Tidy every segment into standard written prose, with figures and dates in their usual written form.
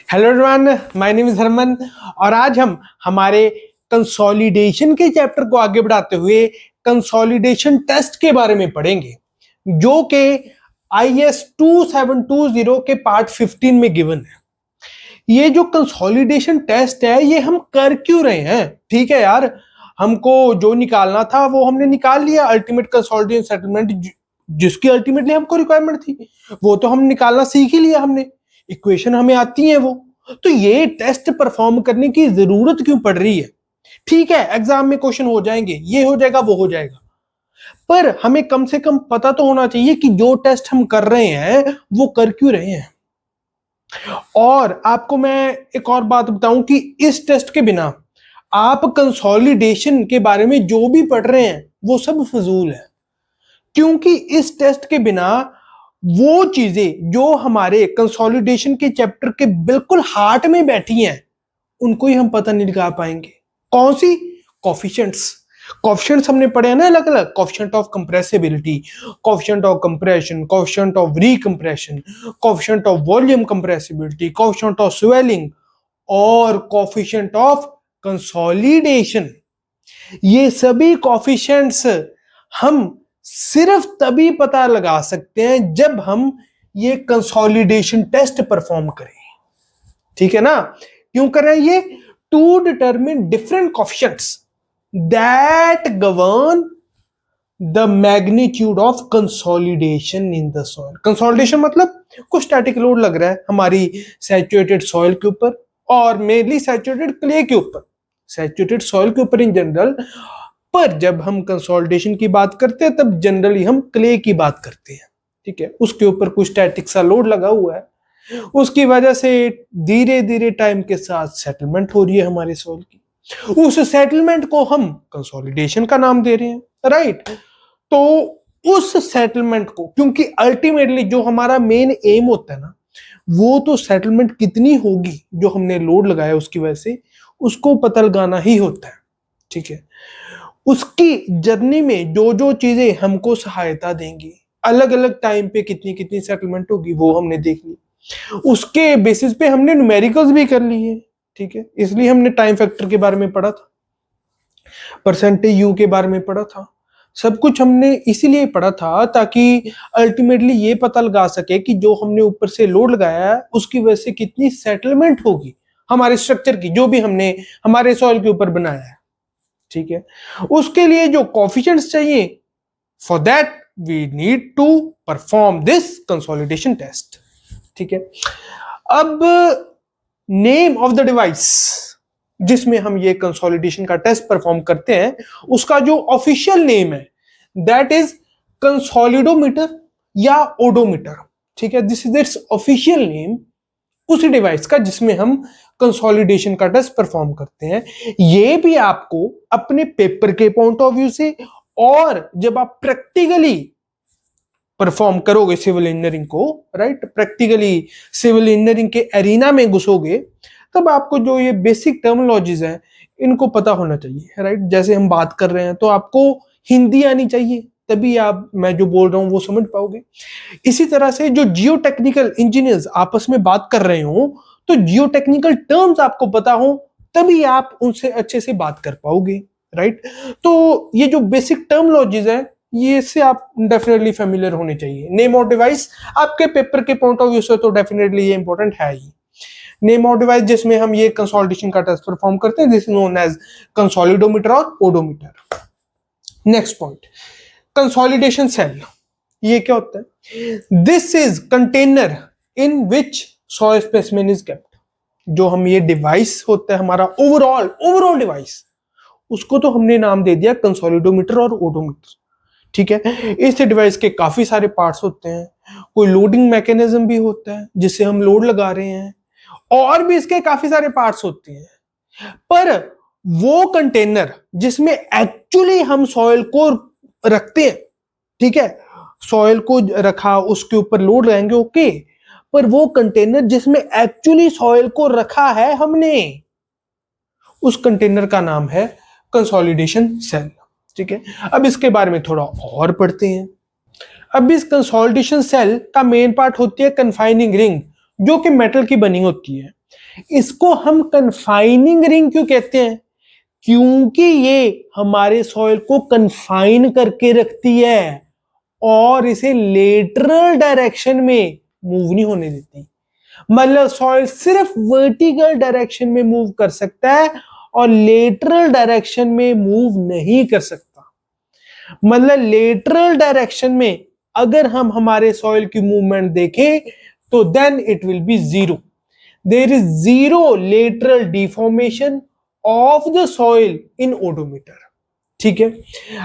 Hello everyone, my name is Harman और आज हम हमारे कंसोलिडेशन के चैप्टर को आगे बढ़ाते हुए कंसोलिडेशन टेस्ट के बारे में पढ़ेंगे जो कि IS 2720 के पार्ट 15 में गिवन है। ये जो कंसोलिडेशन टेस्ट है ये हम कर क्यों रहे हैं? ठीक है यार, हमको जो निकालना था वो हमने निकाल लिया, अल्टीमेट कंसोलिडेशन सेटलमेंट जिसकी अल्टीमेटली हमको रिक्वायरमेंट थी वो तो हम निकालना सीख ही लिया हमने, इक्वेशन हमें आती है वो। तो ये टेस्ट परफॉर्म करने की जरूरत क्यों पड़ रही है? ठीक है, एग्जाम में क्वेश्चन हो जाएंगे, ये हो जाएगा वो हो जाएगा, पर हमें कम से कम पता तो होना चाहिए कि जो टेस्ट हम कर रहे हैं वो कर क्यों रहे हैं। और आपको मैं एक और बात बताऊं कि इस टेस्ट के बिना आप कंसोलिडेशन के बारे में जो भी पढ़ रहे हैं वो सब फजूल है, क्योंकि इस टेस्ट के बिना वो चीजें जो हमारे कंसोलिडेशन के चैप्टर के बिल्कुल हार्ट में बैठी हैं उनको ही हम पता नहीं लगा पाएंगे। कौन सी? कॉफिशिएंट्स। कॉफिशिएंट्स हमने पढ़े हैं ना अलग अलग, coefficient of compressibility, coefficient of compression, coefficient of recompression, coefficient of volume compressibility, coefficient of swelling और कॉफिशिएंट ऑफ कंसोलिडेशन। ये सभी कॉफिशिएंट्स हम सिर्फ तभी पता लगा सकते हैं जब हम ये कंसोलिडेशन टेस्ट परफॉर्म करें। ठीक है ना? क्यों कर रहे हैं ये? To determine different coefficients that govern the magnitude of consolidation in the soil. Consolidation मतलब कुछ स्टैटिक लोड लग रहा है हमारी सैचुरेटेड सॉइल के ऊपर और मेनली सैचुरेटेड क्ले के ऊपर, सैचुरेटेड सॉइल के ऊपर इन जनरल, पर जब हम कंसोलिडेशन की बात करते हैं तब जनरली हम क्ले की बात करते हैं। ठीक है, उसके ऊपर कुछ स्टैटिक सा लोड लगा हुआ है, उसकी वजह से धीरे धीरे टाइम के साथ सेटलमेंट हो रही है हमारे सॉइल की। उस सेटलमेंट को हम कंसोलिडेशन का नाम दे रहे हैं, राइट? तो उस सेटलमेंट को, क्योंकि अल्टीमेटली जो हमारा मेन एम होता है ना वो तो सेटलमेंट कितनी होगी जो हमने लोड लगाया उसकी वजह से, उसको पता लगाना ही होता है। ठीक है, उसकी जर्नी में जो जो चीजें हमको सहायता देंगी, अलग अलग टाइम पे कितनी कितनी सेटलमेंट होगी वो हमने देख ली, उसके बेसिस पे हमने न्यूमेरिकल्स भी कर लिए। ठीक है, इसलिए हमने टाइम फैक्टर के बारे में पढ़ा था, परसेंटेज यू के बारे में पढ़ा था, सब कुछ हमने इसीलिए पढ़ा था ताकि अल्टीमेटली ये पता लगा सके कि जो हमने ऊपर से लोड लगाया है उसकी वजह से कितनी सेटलमेंट होगी हमारे स्ट्रक्चर की, जो भी हमने हमारे सॉइल के ऊपर बनाया है। ठीक है, उसके लिए जो कोएफिशिएंट्स चाहिए, for that we need to perform this consolidation test. ठीक है, अब नेम ऑफ द डिवाइस जिसमें हम ये कंसोलिडेशन का टेस्ट परफॉर्म करते हैं उसका जो ऑफिशियल नेम है दैट इज कंसोलिडोमीटर या ओडोमीटर। ठीक है, this is it's official name उसी डिवाइस का जिसमें हम कंसोलिडेशन का टेस्ट परफॉर्म करते हैं। ये भी आपको अपने पेपर के पॉइंट ऑफ व्यू से और जब आप प्रैक्टिकली परफॉर्म करोगे सिविल इंजीनियरिंग को, राइट, प्रैक्टिकली सिविल इंजीनियरिंग के एरिना में घुसोगे तब आपको जो ये बेसिक टर्मिनोलॉजीज हैं इनको पता होना चाहिए, राइट। जैसे हम बात कर रहे हैं तो आपको हिंदी आनी चाहिए, तभी आप मैं जो बोल रहा हूं वो समझ पाओगे। इसी तरह से जो जियो टेक्निकल इंजीनियर्स आपस में बात कर रहे हो तो जियो टेक्निकल टर्म्स आपको पता हो तभी आप उनसे अच्छे से बात कर पाओगे, राइट। तो ये जो बेसिक टर्मिनोलॉजीज है ये से आप डेफिनेटली फेमिलियर होने चाहिए। नेम ऑफ डिवाइस आपके पेपर के पॉइंट ऑफ व्यू से तो डेफिनेटली ये इंपॉर्टेंट है ही। नेम ऑफ डिवाइस जिसमें हम ये कंसोलिडेशन का टेस्ट परफॉर्म करते हैं, this is known as consolidometer और oedometer. Next point, consolidation cell. ये क्या होता है? This is container in which soil specimen is kept. जो हम ये डिवाइस होता है हमारा ओवरऑल डिवाइस, उसको तो हमने नाम दे दिया कंसोलिडोमीटर और ओडोमीटर। ठीक है, इस डिवाइस के काफी सारे पार्ट्स होते हैं, कोई लोडिंग मैकेनिज्म भी होता है जिससे हम लोड लगा रहे हैं, और भी इसके काफी सारे पार्ट्स होते हैं। पर वो कंटेनर जिसमें एक्चुअली हम सॉइल को रखते हैं, ठीक है, सॉइल को रखा उसके ऊपर लोड लगाएंगे, ओके, पर वो कंटेनर जिसमें एक्चुअली सॉइल को रखा है हमने, उस कंटेनर का नाम है कंसोलिडेशन सेल। ठीक है, अब इसके बारे में थोड़ा और पढ़ते हैं। अब इस कंसोलिडेशन सेल का मेन पार्ट होती है कन्फाइनिंग रिंग, जो कि मेटल की बनी होती है। इसको हम कन्फाइनिंग रिंग क्यों कहते हैं? क्योंकि ये हमारे सॉइल को कन्फाइन करके रखती है और इसे लेटरल डायरेक्शन में मूव नहीं होने देती। मतलब सॉइल सिर्फ वर्टिकल डायरेक्शन में मूव कर सकता है और लेटरल डायरेक्शन में मूव नहीं कर सकता। मतलब लेटरल डायरेक्शन में अगर हम हमारे सॉइल की मूवमेंट देखें तो then it will be zero. There is zero lateral deformation of the soil in oedometer. ठीक है,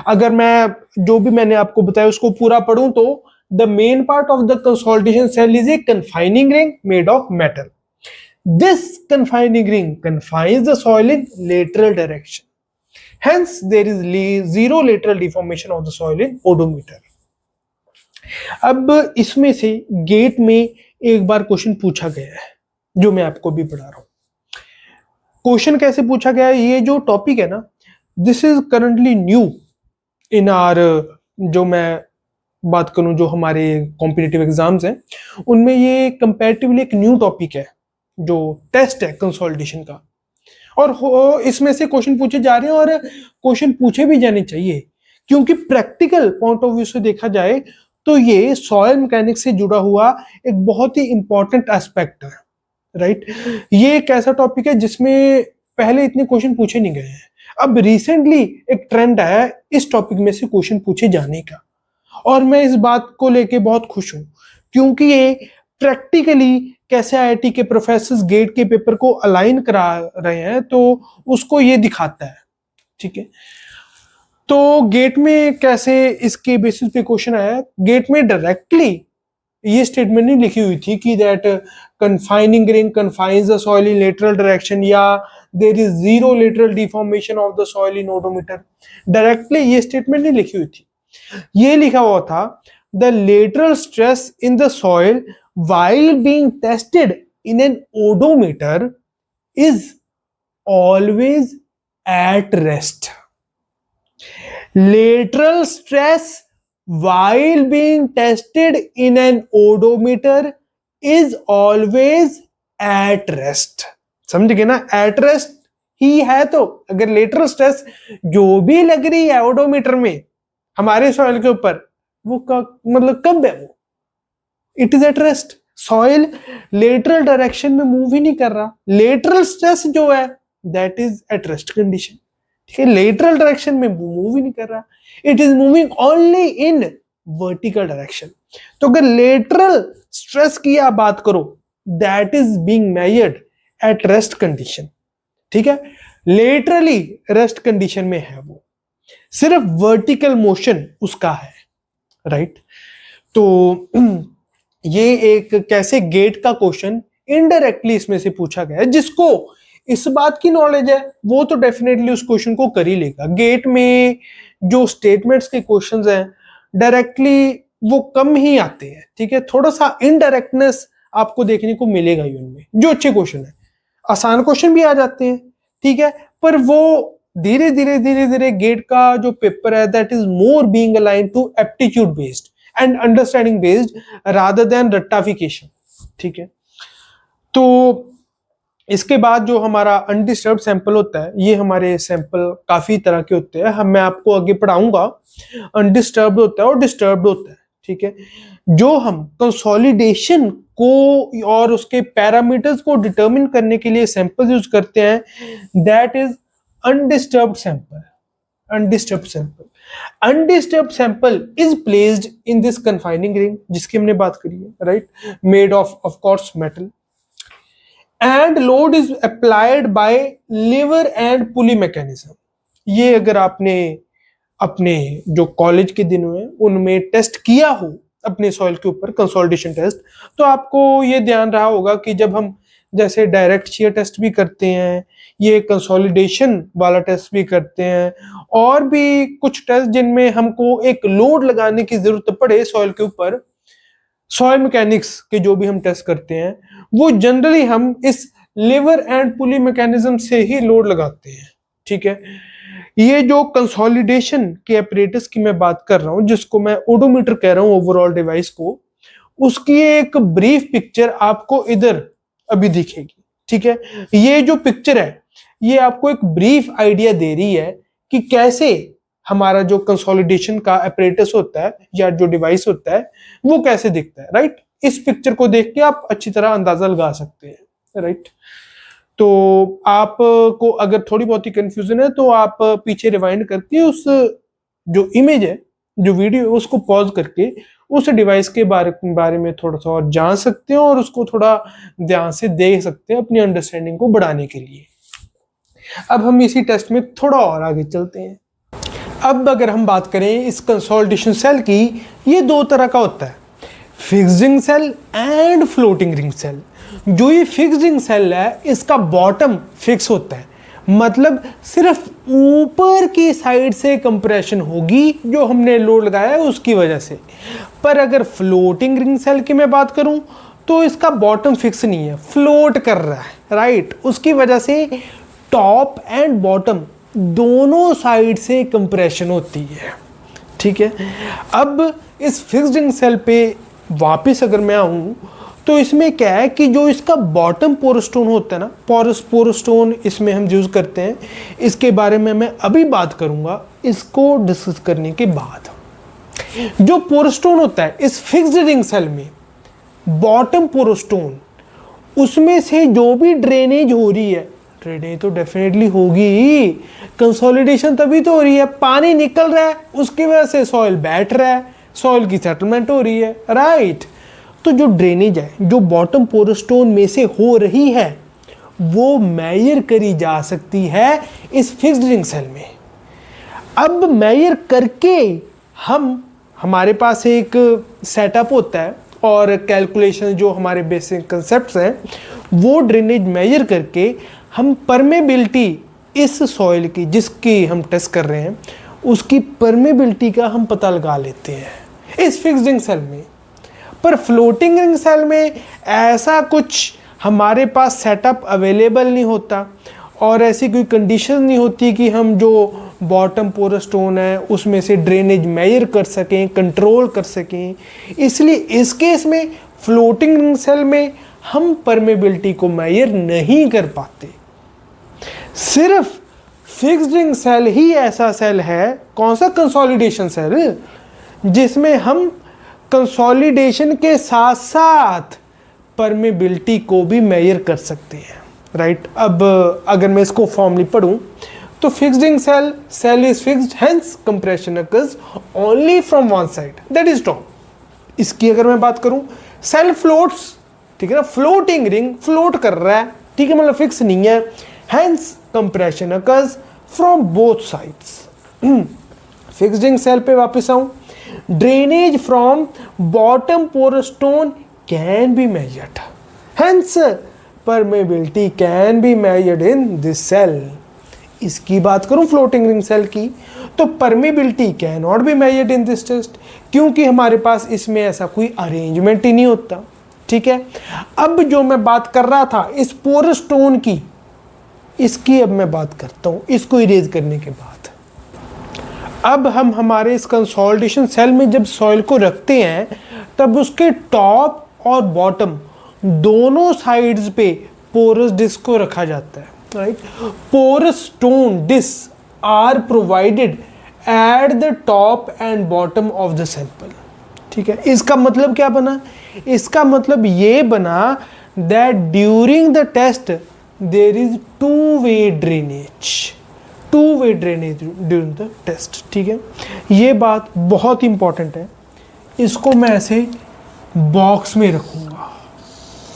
अगर मैं जो भी मैंने आपको बताया उसको पूरा पढ़ूं तो the main part of the consolidation cell is a confining ring made of metal. This confining ring confines the soil in lateral direction. Hence, there is zero lateral deformation of the soil in odometer. अब इसमें से gate में एक बार question पूछा गया है जो मैं आपको भी पढ़ा रहा हूं. क्वेश्चन कैसे पूछा गया है? ये जो टॉपिक है ना, this is currently new in are, जो मैं बात करूं जो हमारे कॉम्पिटिटिव एग्जाम्स हैं उनमें ये कंपैरेटिवली एक न्यू टॉपिक है जो टेस्ट है कंसोलिडेशन का. और इसमें से क्वेश्चन पूछे जा रहे हैं और क्वेश्चन पूछे भी जाने चाहिए क्योंकि प्रैक्टिकल पॉइंट ऑफ व्यू से देखा जाए तो ये सॉइल मैकेनिक्स से जुड़ा हुआ एक बहुत ही इंपॉर्टेंट एस्पेक्ट है. राइट, ये एक ऐसा टॉपिक है जिसमें पहले इतने क्वेश्चन पूछे नहीं गए हैं. अब रिसेंटली एक ट्रेंड आया है इस टॉपिक में से क्वेश्चन पूछे जाने का और मैं इस बात को लेके बहुत खुश हूं क्योंकि ये प्रैक्टिकली कैसे आईआईटी के प्रोफेसर गेट के पेपर को अलाइन करा रहे हैं तो उसको ये दिखाता है. ठीक है, तो गेट में कैसे इसके बेसिस पे क्वेश्चन आया. गेट में डायरेक्टली ये स्टेटमेंट नहीं लिखी हुई थी कि that confining ring confines the soil in lateral direction या there is zero lateral deformation of the soil in oedometer. Directly ये स्टेटमेंट नहीं लिखी हुई थी. ये लिखा हुआ था the lateral stress in the soil while being tested in an odometer is always at rest. Lateral stress while being tested in an odometer is always at rest. समझ गए ना, at rest ही है. तो अगर लेटरल स्ट्रेस जो भी लग रही है ओडोमीटर में हमारे सॉइल के ऊपर वो मतलब कब है वो it is at rest. Soil lateral direction में मूव ही नहीं कर रहा. लेटरल स्ट्रेस जो है that is at rest condition. ठीक है, लेटरल डायरेक्शन में मूव ही नहीं कर रहा. It is moving only in vertical direction. तो अगर लेटरल स्ट्रेस की आप बात करो that is being measured at rest condition. ठीक है, लेटरली रेस्ट कंडीशन में है वो, सिर्फ वर्टिकल मोशन उसका है. राइट, तो ये एक कैसे गेट का क्वेश्चन इनडायरेक्टली इसमें से पूछा गया है. जिसको इस बात की नॉलेज है वो तो डेफिनेटली उस क्वेश्चन को कर ही लेगा. गेट में जो स्टेटमेंट्स के क्वेश्चंस हैं डायरेक्टली वो कम ही आते हैं. ठीक है, थोड़ा सा इनडायरेक्टनेस आपको देखने को मिलेगा ही उनमें. जो अच्छे क्वेश्चन है, आसान क्वेश्चन भी आ जाते हैं. ठीक है, पर वो धीरे धीरे गेट का जो पेपर है that is more being align to aptitude based and understanding based rather than रट्टाफिकेशन. ठीक है, तो इसके बाद जो हमारा अनडिस्टर्ब्ड सैंपल होता है, ये हमारे सैंपल काफी तरह के होते हैं. मैं आपको आगे पढ़ाऊंगा. अनडिस्टर्ब्ड होता है और डिस्टर्ब्ड होता है. ठीक है, जो हम कंसोलिडेशन को और उसके पैरामीटर्स को डिटरमिन करने के लिए सैंपल यूज करते हैं that is undisturbed sample. Undisturbed sample is placed in this confining ring जिसकी हमने बात करी है. Right, made of course metal and load is applied by lever and pulley mechanism. ये अगर आपने अपने जो कॉलेज के दिनों में उनमें टेस्ट किया हो अपने सॉइल के ऊपर कंसोलिडेशन टेस्ट, तो आपको ये ध्यान रहा होगा कि जब हम जैसे डायरेक्ट शियर टेस्ट भी करते हैं, ये कंसोलिडेशन वाला टेस्ट भी करते हैं और भी कुछ टेस्ट जिनमें हमको एक लोड लगाने की जरूरत पड़े सॉइल के ऊपर, सॉइल मैकेनिक्स के जो भी हम टेस्ट करते हैं वो जनरली हम इस लीवर एंड पुली मैकेनिज्म से ही लोड लगाते हैं. ठीक है, ये जो कंसोलिडेशन के अपरेटस की मैं बात कर रहा हूं जिसको मैं ओडोमीटर कह रहा हूं ओवरऑल डिवाइस को, उसकी एक ब्रीफ पिक्चर आपको इधर अभी दिखेगी. ठीक है, ये जो पिक्चर है ये आपको एक ब्रीफ आइडिया दे रही है कि कैसे हमारा जो कंसोलिडेशन का अपरेटस होता है या जो डिवाइस होता है वो कैसे दिखता है, राइट। इस पिक्चर को देख के आप अच्छी तरह अंदाजा लगा सकते हैं, राइट। तो आपको अगर थोड़ी बहुत ही कंफ्यूजन है तो आप पीछे रिवाइंड करके उस जो इमेज है, जो वीडियो है, उसको पॉज करके उस डिवाइस के बारे में थोड़ा सा और जान सकते हैं और उसको थोड़ा ध्यान से देख सकते हैं अपनी अंडरस्टैंडिंग को बढ़ाने के लिए। अब हम इसी टेस्ट में थोड़ा और आगे चलते हैं। अब अगर हम बात करें इस कंसोलिडेशन सेल की, ये दो तरह का होता है, fixed ring cell and floating ring cell. जो ये फिक्स्ड रिंग सेल है इसका बॉटम फिक्स होता है, मतलब सिर्फ ऊपर की साइड से कंप्रेशन होगी जो हमने लोड लगाया है उसकी वजह से। पर अगर फ्लोटिंग रिंग सेल की मैं बात करूं तो इसका बॉटम फिक्स नहीं है, फ्लोट कर रहा है, राइट। उसकी वजह से टॉप एंड बॉटम दोनों साइड से कंप्रेशन होती है, ठीक है। अब इस फिक्स्ड रिंग सेल पे वापस अगर मैं आऊं तो इसमें क्या है कि जो इसका बॉटम पोरस स्टोन होता है ना, पोरस स्टोन इसमें हम यूज करते हैं, इसके बारे में मैं अभी बात करूंगा इसको डिस्कस करने के बाद। जो पोरस स्टोन होता है इस फिक्स्ड रिंग सेल में, बॉटम पोरस स्टोन, उसमें से जो भी ड्रेनेज हो रही है, ड्रेनेज तो डेफिनेटली होगी, कंसोलिडेशन तभी तो हो रही है, पानी निकल रहा है उसकी वजह से सॉइल बैठ रहा है, सॉइल की सेटलमेंट हो रही है, राइट। तो जो ड्रेनेज है जो बॉटम पोरस स्टोन में से हो रही है वो मेजर करी जा सकती है इस फिक्स्ड रिंग सेल में। अब मेजर करके हमारे पास एक सेटअप होता है और कैलकुलेशन जो हमारे बेसिक कंसेप्ट्स हैं वो ड्रेनेज मेजर करके हम परमेबिलिटी इस सॉइल की जिसकी हम टेस्ट कर रहे हैं उसकी परमेबिलिटी का हम पता लगा लेते हैं इस फिक्स्ड रिंग सेल में। पर फ्लोटिंग रिंग सेल में ऐसा कुछ हमारे पास सेटअप अवेलेबल नहीं होता और ऐसी कोई कंडीशन नहीं होती कि हम जो बॉटम पोरस स्टोन है उसमें से ड्रेनेज मेजर कर सकें, कंट्रोल कर सकें। इसलिए इस केस में फ्लोटिंग रिंग सेल में हम परमेबिलिटी को मेजर नहीं कर पाते। सिर्फ फिक्स्ड रिंग सेल ही ऐसा सेल है, कौन सा, कंसोलिडेशन सेल, जिसमें हम कंसोलिडेशन के साथ साथ परमेबिलिटी को भी मेजर कर सकते हैं, राइट। अब अगर मैं इसको फॉर्मली पढ़ूं तो fixed ring cell is fixed, hence compression occurs only from one side, that is top. इसकी अगर मैं बात करूं, सेल फ्लोट्स, ठीक है ना, फ्लोटिंग रिंग फ्लोट कर रहा है, ठीक है, मतलब फिक्स नहीं है, hence compression occurs from both sides. Fixed ring cell पे वापस आऊं, drainage from bottom porous stone can be measured, hence permeability can be measured in this cell. इसकी बात करूं फ्लोटिंग रिंग सेल की तो permeability can not be measured in this test, क्योंकि हमारे पास इसमें ऐसा कोई अरेंजमेंट ही नहीं होता, ठीक है। अब जो मैं बात कर रहा था इस पोरस स्टोन की, इसकी अब मैं बात करता हूं इसको इरेज करने के बाद। अब हम हमारे इस कंसोलिडेशन सेल में जब सॉइल को रखते हैं तब उसके टॉप और बॉटम दोनों साइड्स पे पोरस डिस्क को रखा जाता है, right. Porous stone disc are provided at the top and bottom of the sample, ठीक है। इसका मतलब क्या बना, इसका मतलब ये बना that during the test there is two way drainage during the test, ठीक है। ये बात बहुत इंपॉर्टेंट है, इसको मैं ऐसे बॉक्स में रखूँगा,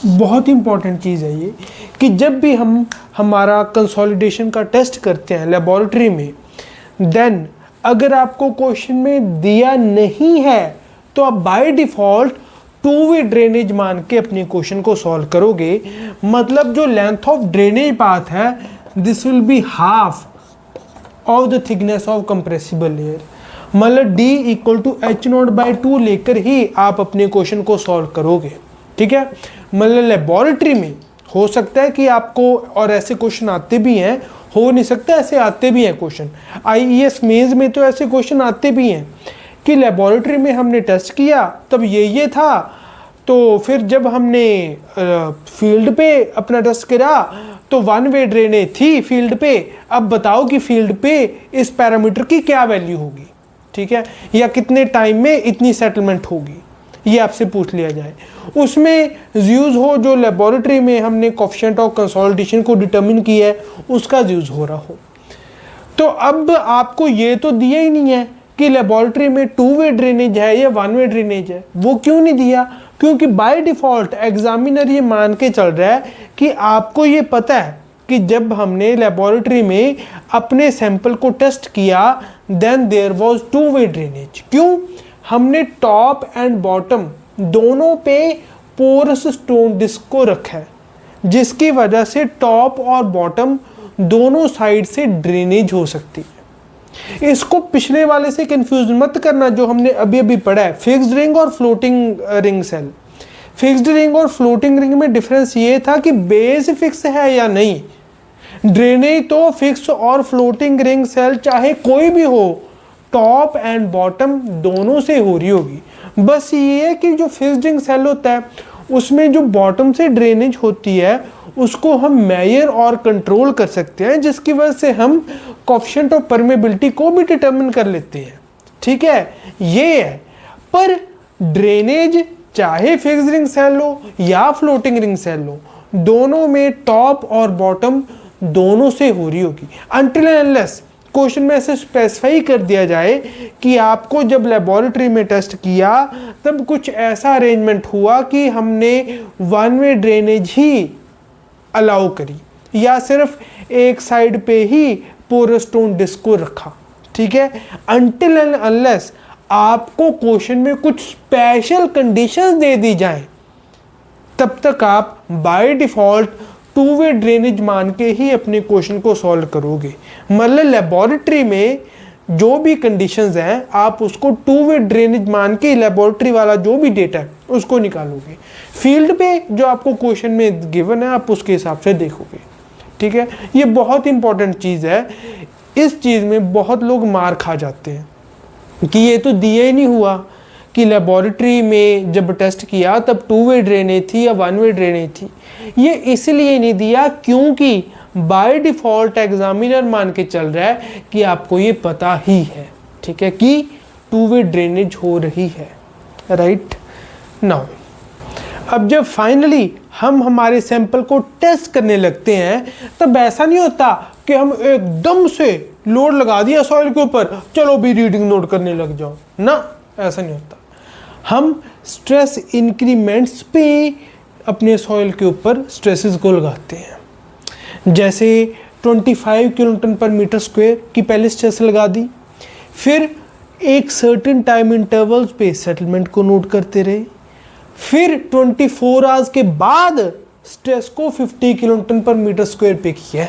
बहुत इंपॉर्टेंट चीज़ है ये कि जब भी हम हमारा कंसोलिडेशन का टेस्ट करते हैं लेबोरेटरी में, देन अगर आपको क्वेश्चन में दिया नहीं है तो आप बाय डिफ़ॉल्ट टू-वे ड्रेनेज मान के अपने क्वेश्चन को सॉल्व करोगे। मतलब जो लेंथ ऑफ ड्रेनेज पाथ है this will be half of the thickness of compressible layer, मतलब D इक्वल टू H0/2 लेकर ही आप अपने क्वेश्चन को सॉल्व करोगे, ठीक है। मतलब लेबोरेटरी में हो सकता है कि आपको और ऐसे क्वेश्चन आते भी हैं, हो नहीं सकता ऐसे आते भी हैं क्वेश्चन, IES मेंस में तो ऐसे क्वेश्चन आते भी हैं कि लेबोरेटरी में हमने टेस्ट किया तब ये था तो फिर जब हमने फील्ड पे अपना टेस्ट करा तो वन वे ड्रेनेज थी फील्ड पे। अब बताओ कि फील्ड पे इस पैरामीटर की क्या वैल्यू होगी, ठीक है, या कितने टाइम में इतनी सेटलमेंट होगी, ये आपसे पूछ लिया जाए। उसमें यूज हो जो लेबोरेटरी में हमने कोफिशिएंट ऑफ कंसोलिडेशन को डिटरमिन किया है उसका यूज हो रहा हो। तो अब आपको ये तो दिया ही नहीं है कि लेबोरेटरी में टू वे ड्रेनेज है या वन वे ड्रेनेज है। वो क्यों नहीं दिया? क्योंकि बाय डिफॉल्ट एग्जामिनर ये मान के चल रहा है कि आपको ये पता है कि जब हमने लेबोरेटरी में अपने सैंपल को टेस्ट किया then there was two way drainage. क्यों? हमने टॉप एंड बॉटम दोनों पे पोरस स्टोन डिस्क को रखा है, जिसकी वजह से टॉप और बॉटम दोनों साइड से ड्रेनेज हो सकती है। इसको पिछले वाले से कंफ्यूज मत करना जो हमने अभी अभी पढ़ा है, फिक्स्ड रिंग और floating ring cell. Fixed ring और फ्लोटिंग रिंग में डिफरेंस ये था कि बेस फिक्स है या नहीं। ड्रेनेज तो फिक्स और फ्लोटिंग रिंग सेल चाहे कोई भी हो, टॉप एंड बॉटम दोनों से हो रही होगी। बस ये है कि जो फिक्स्ड रिंग सेल होता है उसमें जो बॉटम से ड्रेनेज होती है उसको हम मेजर और कंट्रोल कर सकते हैं, जिसकी वजह से हम कोएफिशिएंट ऑफ परमेबिलिटी को भी डिटरमिन कर लेते हैं, ठीक है, ये है। पर ड्रेनेज चाहे फिक्स्ड रिंग सेल हो या फ्लोटिंग रिंग सेल हो, दोनों में टॉप और बॉटम दोनों से हो रही होगी अनटिल एंड अनलेस क्वेश्चन में ऐसे स्पेसिफाई कर दिया जाए कि आपको जब लेबोरेटरी में टेस्ट किया तब कुछ ऐसा अरेंजमेंट हुआ कि हमने वन वे ड्रेनेज ही अलाउ करी या सिर्फ एक साइड पे ही पोरस स्टोन डिस्क को रखा, ठीक है। अनटिल एंड अनलेस आपको क्वेश्चन में कुछ स्पेशल कंडीशंस दे दी जाए तब तक आप by default to way drainage मान के ही अपने क्वेश्चन को सॉल्व करोगे। मतलब लेबोरेटरी में जो भी कंडीशंस हैं आप उसको टू वे ड्रेनेज मान के लेबोरेटरी वाला जो भी डेटा है उसको निकालोगे। फील्ड पे जो आपको क्वेश्चन में गिवन है आप उसके हिसाब से देखोगे, ठीक है। ये बहुत इंपॉर्टेंट चीज़ है। इस चीज़ में बहुत लोग मार खा जाते हैं कि ये तो दिया ही नहीं हुआ कि लेबोरेटरी में जब टेस्ट किया तब टू वे ड्रेनेज थी या वन वे ड्रेनेज थी। ये इसलिए नहीं दिया क्योंकि बाय डिफॉल्ट एग्जामिनर मान के चल रहा है कि आपको ये पता ही है, ठीक है, कि टू वे ड्रेनेज हो रही है, राइट। नाउ अब जब फाइनली हम हमारे सैंपल को टेस्ट करने लगते हैं तब ऐसा नहीं होता कि हम एकदम से लोड लगा दिया सॉइल के ऊपर, चलो भी रीडिंग नोट करने लग जाओ ना, ऐसा नहीं होता। हम स्ट्रेस इंक्रीमेंट्स पे अपने सॉइल के ऊपर स्ट्रेसेस को लगाते हैं। जैसे 25 किलोन्यूटन पर मीटर स्क्वायर की पहले स्ट्रेस लगा दी, फिर एक सर्टेन टाइम इंटरवल्स पे सेटलमेंट को नोट करते रहे, फिर 24 आवर्स के बाद स्ट्रेस को 50 किलोन्यूटन पर मीटर स्क्वायर पे किया,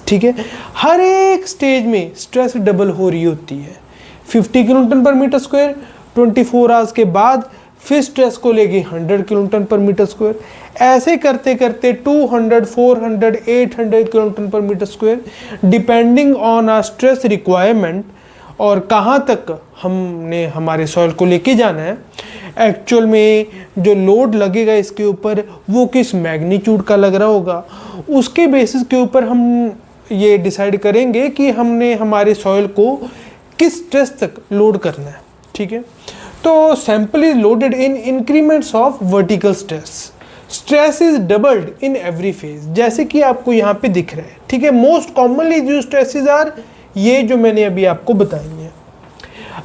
ठीक है। हर एक स्टेज में स्ट्रेस डबल हो रही होती है। 50 किलोन्यूटन पर मीटर स्क्वायर 24 आवर्स के बाद फिर स्ट्रेस को लेके 100 किलोन्यूटन पर मीटर स्क्वायर, ऐसे करते करते 200, 400, 800 किलोन्यूटन पर metre square depending on our stress requirement और कहाँ तक हमने हमारे सॉइल को लेके जाना है। एक्चुअल में जो लोड लगेगा इसके ऊपर वो किस मैग्नीट्यूड का लग रहा होगा, उसके बेसिस के ऊपर हम ये डिसाइड करेंगे कि हमने हमारे सॉइल को किस स्ट्रेस तक लोड करना है, ठीक है। तो sample is loaded in increments of vertical stress, stress is doubled in every phase, जैसे कि आपको यहाँ पे दिख रहा है, ठीक है। मोस्ट कॉमनली जो स्ट्रेसेस आर ये जो मैंने अभी आपको बताई है।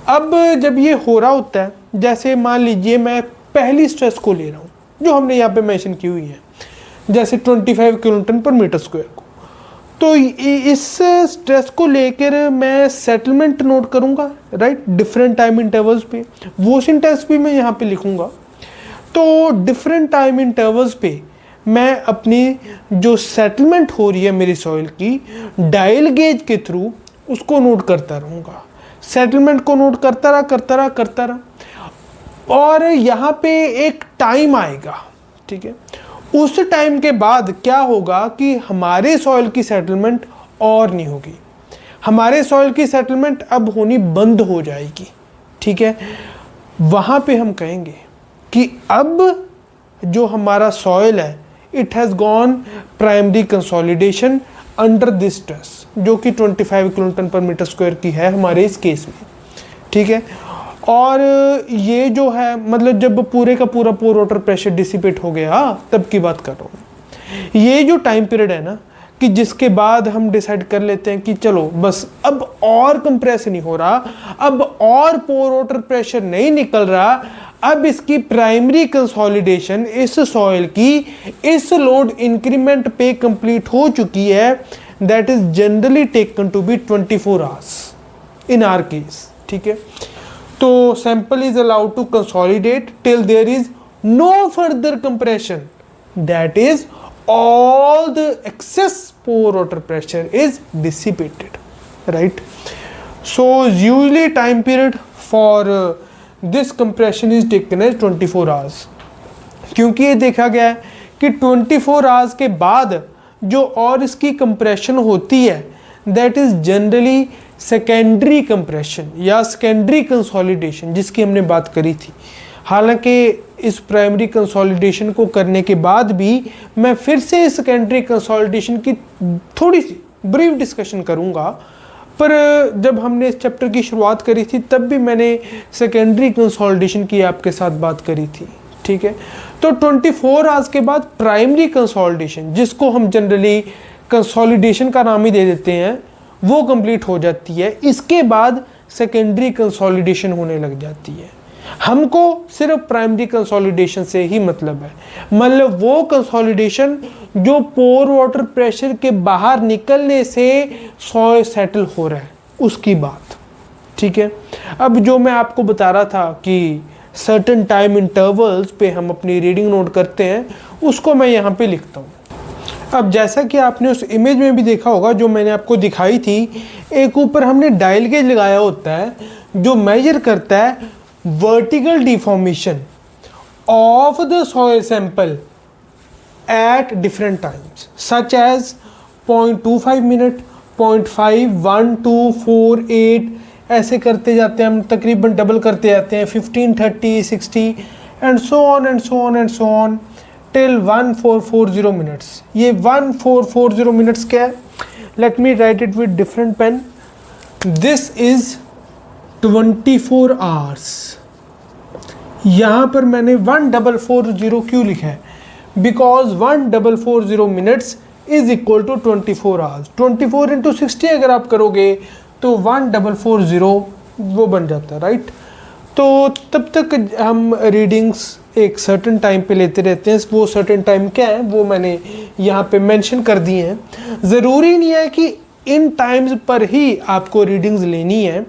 अब जब ये हो रहा होता है, जैसे मान लीजिए मैं पहली स्ट्रेस को ले रहा हूँ जो हमने यहाँ पे मेंशन की हुई है, जैसे 25 किलोन्यूटन पर मीटर स्क्वायर को, तो इस स्ट्रेस को लेकर मैं सेटलमेंट नोट करूँगा, राइट, डिफरेंट टाइम इंटरवल्स पे। वो सिंटेक्स भी मैं यहाँ पे लिखूँगा। तो डिफरेंट टाइम इंटरवल्स पे मैं अपनी जो सेटलमेंट हो रही है मेरी सॉइल की डायल गेज के थ्रू उसको नोट करता रहूँगा, सेटलमेंट को नोट करता रहा और यहाँ पे एक टाइम आएगा, ठीक है। उस टाइम के बाद क्या होगा कि हमारे सॉइल की सेटलमेंट और नहीं होगी, हमारे सॉइल की सेटलमेंट अब होनी बंद हो जाएगी, ठीक है। वहाँ पे हम कहेंगे कि अब जो हमारा सॉइल है it has gone primary consolidation under this stress, जो कि 25 किलोटन पर मीटर स्क्वायर की है हमारे इस केस में, ठीक है। और ये जो है मतलब जब पूरे का पूरा पोर वाटर प्रेशर डिसिपेट हो गया तब की बात कर रहा हूँ। ये जो टाइम पीरियड है ना कि जिसके बाद हम डिसाइड कर लेते हैं कि चलो बस अब और कंप्रेस नहीं हो रहा, अब और पोर वाटर प्रेशर नहीं निकल रहा, अब इसकी प्राइमरी कंसोलिडेशन इस सॉइल की इस लोड इंक्रीमेंट पे कंप्लीट हो चुकी है, that is generally taken to be 24 hours in our case, ठीक है। तो sample is allowed to consolidate till there is no further compression, that is all the excess pore water pressure is dissipated, right? So usually time period for this compression is taken as 24 hours, क्योंकि ये देखा गया है कि 24 hours के बाद जो और इसकी कंप्रेशन होती है that is generally secondary compression या सेकेंडरी कंसोलिडेशन जिसकी हमने बात करी थी। हालांकि इस प्राइमरी कंसोलिडेशन को करने के बाद भी मैं फिर से सेकेंडरी कंसोलिडेशन की थोड़ी सी ब्रीफ डिस्कशन करूंगा, पर जब हमने इस चैप्टर की शुरुआत करी थी तब भी मैंने सेकेंडरी कंसोलिडेशन की आपके साथ बात करी थी, ठीक है। तो 24 आवर्स के बाद प्राइमरी कंसोलिडेशन, जिसको हम जनरली कंसोलिडेशन का नाम ही दे देते हैं, वो कंप्लीट हो जाती है। इसके बाद सेकेंडरी कंसोलिडेशन होने लग जाती है। हमको सिर्फ प्राइमरी कंसोलिडेशन से ही मतलब है, मतलब वो कंसोलिडेशन जो पोर वाटर प्रेशर के बाहर निकलने से सॉइल सेटल हो रहा है उसकी बात, ठीक है। अब जो मैं आपको बता रहा था कि सर्टेन टाइम इंटरवल्स पे हम अपनी रीडिंग नोट करते हैं, उसको मैं यहाँ पे लिखता हूँ। अब जैसा कि आपने उस इमेज में भी देखा होगा जो मैंने आपको दिखाई थी, एक ऊपर हमने डायल गेज लगाया होता है जो मेजर करता है vertical deformation of the soil sample at different times such as 0.25 minute, 0.5, 1, 2, 4, 8 ऐसे करते जाते हैं हम, तकरीबन डबल करते जाते हैं 15, 30, 60 and so on and so on and so on till 1440 minutes। ये 1440 minutes क्या है? Let me write it with different pen। This is 24 hours। यहाँ पर मैंने 1440 क्यों लिखा है? Because 1440 minutes is equal to 24 hours. 24 into 60 अगर आप करोगे तो 1440 वो बन जाता है, राइट। तो तब तक हम रीडिंग्स एक सर्टेन टाइम पे लेते रहते हैं। वो सर्टेन टाइम क्या है वो मैंने यहाँ पे मेंशन कर दिए हैं। ज़रूरी नहीं है कि इन टाइम्स पर ही आपको रीडिंग्स लेनी है,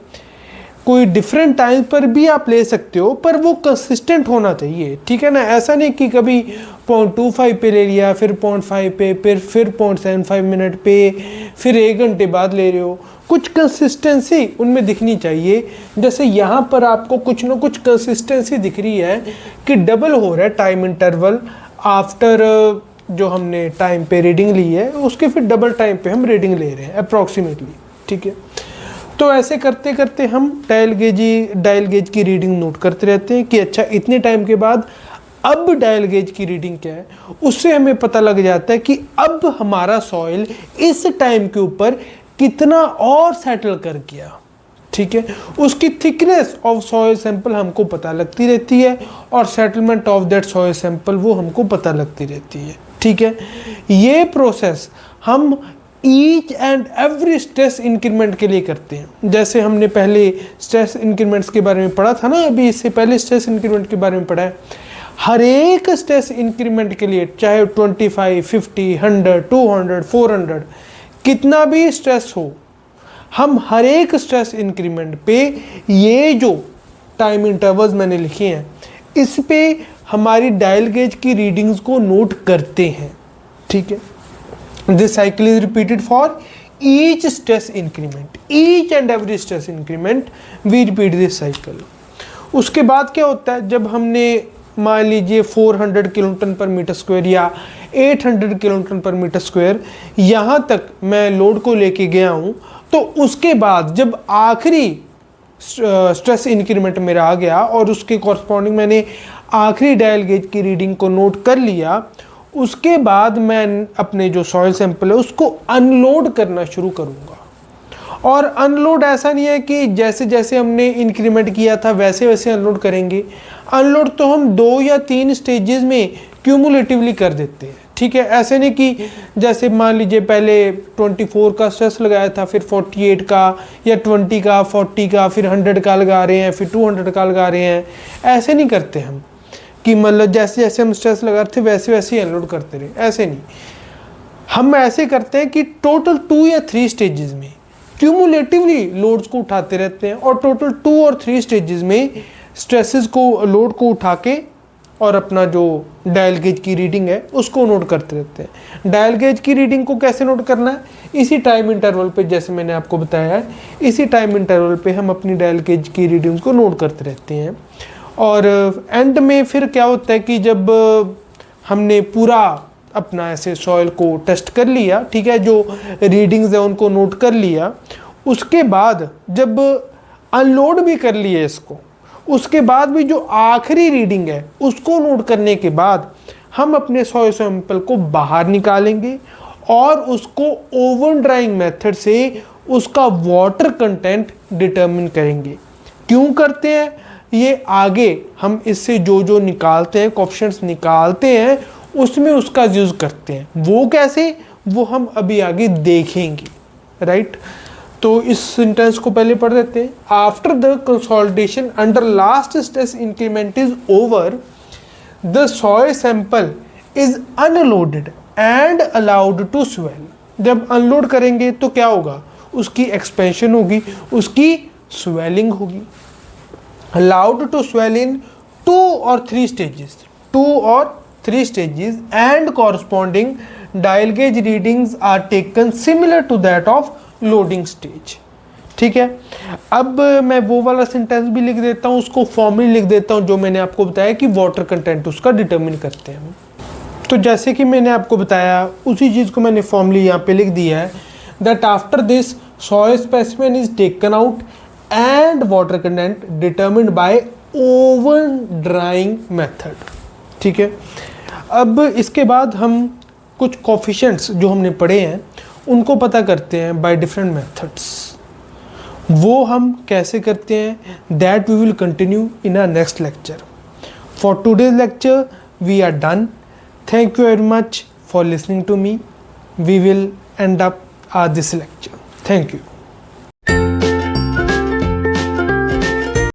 कोई डिफरेंट टाइम पर भी आप ले सकते हो, पर वो कंसिस्टेंट होना चाहिए, ठीक है ना। ऐसा नहीं कि कभी 0.25 पे ले लिया, फिर 0.5 पे, फिर 0.75 मिनट पे, फिर 1 घंटे बाद ले रहे हो। कुछ कंसिस्टेंसी उनमें दिखनी चाहिए। जैसे यहाँ पर आपको कुछ ना कुछ कंसिस्टेंसी दिख रही है कि डबल हो रहा है टाइम इंटरवल आफ्टर जो हमने टाइम पे रीडिंग ली है उसके फिर डबल टाइम पे हम रीडिंग ले रहे हैं अप्रॉक्सीमेटली, ठीक है। तो ऐसे करते करते हम डायल गेज की रीडिंग नोट करते रहते हैं कि अच्छा इतने टाइम के बाद अब डायल गेज की रीडिंग क्या है। उससे हमें पता लग जाता है कि अब हमारा सॉइल इस टाइम के ऊपर कितना और सेटल कर गया, ठीक है। उसकी थिकनेस ऑफ सॉइल सैंपल हमको पता लगती रहती है और settlement of that soil sample वो हमको पता लगती रहती है, ठीक है। ये प्रोसेस हम each and every stress increment के लिए करते हैं। जैसे हमने पहले स्ट्रेस इंक्रीमेंट्स के बारे में पढ़ा था ना, अभी इससे पहले स्ट्रेस इंक्रीमेंट के बारे में पढ़ा है। हर एक स्ट्रेस इंक्रीमेंट के लिए चाहे 25, 50, 100, 200, 400 कितना भी स्ट्रेस हो, हम हर एक स्ट्रेस इंक्रीमेंट पे ये जो टाइम इंटरवल्स मैंने लिखे हैं इस पे हमारी डायल गेज की रीडिंग्स को नोट करते हैं, ठीक है। This cycle is repeated for each stress increment, each and every stress increment we repeat this cycle। उसके बाद क्या होता है, जब हमने मान लीजिए 400 किलोटन पर मीटर स्क्वायर या 800 किलोटन पर मीटर स्क्वायर यहाँ तक मैं लोड को लेके गया हूँ, तो उसके बाद जब आखिरी स्ट्रेस इंक्रीमेंट मेरा आ गया और उसके कॉरस्पॉन्डिंग मैंने आखिरी डायल गेज की रीडिंग को नोट कर लिया, उसके बाद मैं अपने जो सॉइल सैंपल है उसको अनलोड करना शुरू करूँगा। और अनलोड ऐसा नहीं है कि जैसे जैसे हमने इंक्रीमेंट किया था वैसे वैसे अनलोड करेंगे। अनलोड तो हम 2 या 3 स्टेजेस में क्यूमुलेटिवली कर देते हैं, ठीक है। ऐसे नहीं कि जैसे मान लीजिए पहले 24 का स्ट्रेस लगाया था, फिर 48 का या 20 का, 40 का, फिर 100 का लगा रहे हैं, फिर 200 का लगा रहे हैं। ऐसे नहीं करते हम कि मतलब जैसे जैसे हम स्ट्रेस लगा रहे थे वैसे वैसे ही अनलोड करते रहे, ऐसे नहीं। हम ऐसे करते हैं कि टोटल 2 या 3 स्टेजेस में क्यूमुलेटिवली लोड्स को उठाते रहते हैं, और टोटल 2 और 3 स्टेजेस में स्ट्रेसेस को, लोड को उठा के और अपना जो डायल गेज की रीडिंग है उसको नोट करते रहते हैं। डायल गेज की रीडिंग को कैसे नोट करना है? इसी टाइम इंटरवल पे, जैसे मैंने आपको बताया है, इसी टाइम इंटरवल पे हम अपनी डायल गेज की रीडिंग्स को नोट करते रहते हैं। और एंड में फिर क्या होता है कि जब हमने पूरा अपना ऐसे सॉइल को टेस्ट कर लिया, ठीक है, जो रीडिंग्स है उनको नोट कर लिया, उसके बाद जब अनलोड भी कर लिए इसको, उसके बाद भी जो आखिरी रीडिंग है उसको नोट करने के बाद हम अपने सॉइल सैंपल को बाहर निकालेंगे और उसको ओवन ड्राइंग मेथड से उसका वाटर कंटेंट डिटरमिन करेंगे। क्यों करते हैं ये? आगे हम इससे जो जो निकालते हैं, कोएफिशिएंट्स निकालते हैं, उसमें उसका यूज करते हैं। वो कैसे, वो हम अभी आगे देखेंगे, राइट। तो इस सेंटेंस को पहले पढ़ देते हैं। After the consolidation under last stress increment is over, the soil sample is unloaded and allowed to swell. जब अनलोड करेंगे तो क्या होगा? उसकी एक्सपेंशन होगी, उसकी स्वेलिंग होगी। अलाउड टू स्वेल इन 2 और 3 स्टेजेस, 2 और 3 stages, and corresponding dial gauge readings are taken similar to that of loading stage, ठीक है। अब मैं वो वाला सेंटेंस भी लिख देता हूँ, उसको फॉर्मली लिख देता हूँ जो मैंने आपको बताया कि वाटर कंटेंट उसका डिटरमिन करते हैं। तो जैसे कि मैंने आपको बताया उसी चीज़ को मैंने फॉर्मली यहाँ पे लिख दिया है, that after this soil specimen is taken out and water content determined bye oven drawing method, ठीक है। अब इसके बाद हम कुछ कोएफिशिएंट्स जो हमने पढ़े हैं उनको पता करते हैं बाय डिफरेंट मेथड्स। वो हम कैसे करते हैं, that we will continue in our next lecture. For today's lecture we are done. Thank you very much for listening to me. We will end up this lecture. Thank you.